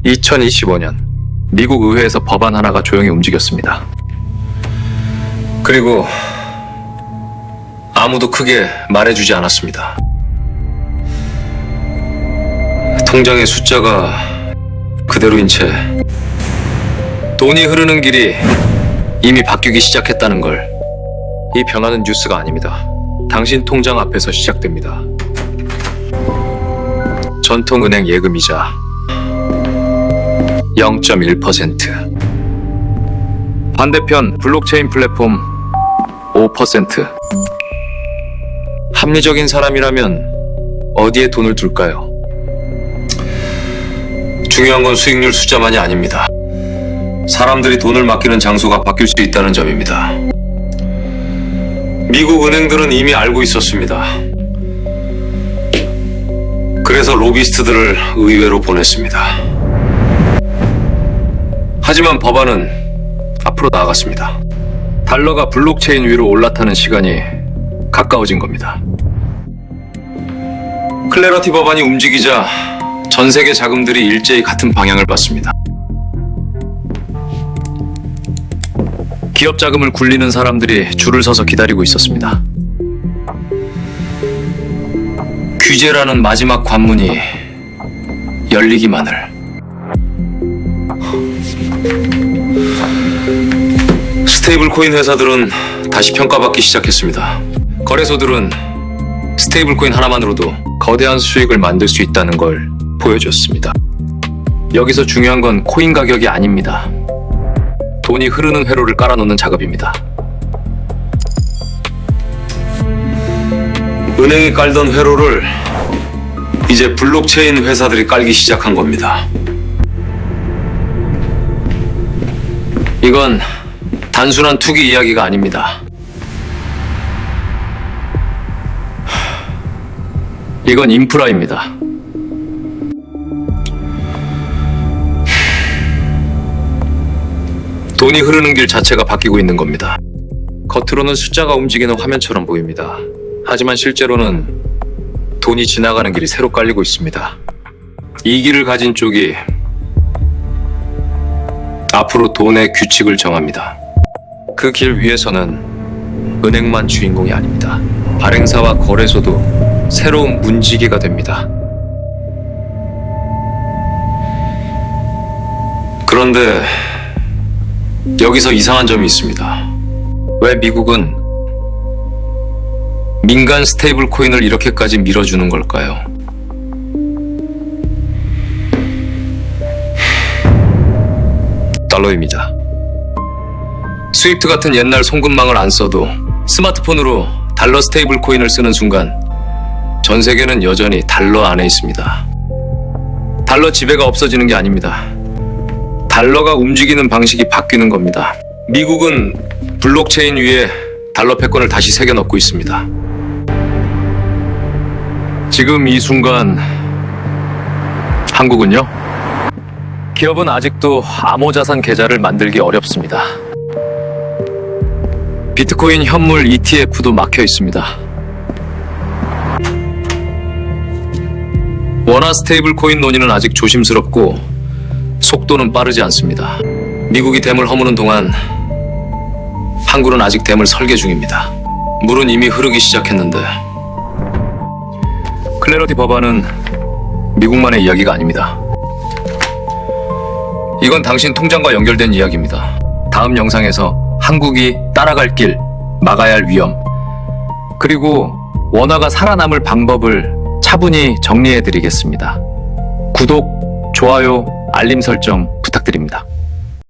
2025년 미국 의회에서 법안 하나가 조용히 움직였습니다. 그리고 아무도 크게 말해주지 않았습니다. 통장의 숫자가 그대로인 채 돈이 흐르는 길이 이미 바뀌기 시작했다는 걸. 이 변화는 뉴스가 아닙니다. 당신 통장 앞에서 시작됩니다. 전통은행 예금이자 0.1%. 반대편 블록체인 플랫폼 5%. 합리적인 사람이라면 어디에 돈을 둘까요? 중요한 건 수익률 숫자만이 아닙니다. 사람들이 돈을 맡기는 장소가 바뀔 수 있다는 점입니다. 미국 은행들은 이미 알고 있었습니다. 그래서 로비스트들을 의회로 보냈습니다. 하지만 법안은 앞으로 나아갔습니다. 달러가 블록체인 위로 올라타는 시간이 가까워진 겁니다. 클래러티 법안이 움직이자 전 세계 자금들이 일제히 같은 방향을 봤습니다. 기업 자금을 굴리는 사람들이 줄을 서서 기다리고 있었습니다. 규제라는 마지막 관문이 열리기만을. 스테이블 코인 회사들은 다시 평가받기 시작했습니다. 거래소들은 스테이블 코인 하나만으로도 거대한 수익을 만들 수 있다는 걸 보여줬습니다. 여기서 중요한 건 코인 가격이 아닙니다. 돈이 흐르는 회로를 깔아놓는 작업입니다. 은행이 깔던 회로를 이제 블록체인 회사들이 깔기 시작한 겁니다. 이건 단순한 투기 이야기가 아닙니다. 이건 인프라입니다. 돈이 흐르는 길 자체가 바뀌고 있는 겁니다. 겉으로는 숫자가 움직이는 화면처럼 보입니다. 하지만 실제로는 돈이 지나가는 길이 새로 깔리고 있습니다. 이 길을 가진 쪽이 앞으로 돈의 규칙을 정합니다. 그 길 위에서는 은행만 주인공이 아닙니다. 발행사와 거래소도 새로운 문지기가 됩니다. 그런데 여기서 이상한 점이 있습니다. 왜 미국은 민간 스테이블 코인을 이렇게까지 밀어주는 걸까요? 달러입니다. 스위프트 같은 옛날 송금망을 안 써도 스마트폰으로 달러 스테이블 코인을 쓰는 순간 전 세계는 여전히 달러 안에 있습니다. 달러 지배가 없어지는 게 아닙니다. 달러가 움직이는 방식이 바뀌는 겁니다. 미국은 블록체인 위에 달러 패권을 다시 새겨 넣고 있습니다. 지금 이 순간 한국은요? 기업은 아직도 암호자산 계좌를 만들기 어렵습니다. 비트코인 현물 ETF도 막혀 있습니다. 원화 스테이블 코인 논의는 아직 조심스럽고 속도는 빠르지 않습니다. 미국이 댐을 허무는 동안 한국은 아직 댐을 설계 중입니다. 물은 이미 흐르기 시작했는데 클래러티 법안은 미국만의 이야기가 아닙니다. 이건 당신 통장과 연결된 이야기입니다. 다음 영상에서 한국이 따라갈 길, 막아야 할 위험, 그리고 원화가 살아남을 방법을 차분히 정리해드리겠습니다. 구독, 좋아요, 알림 설정 부탁드립니다.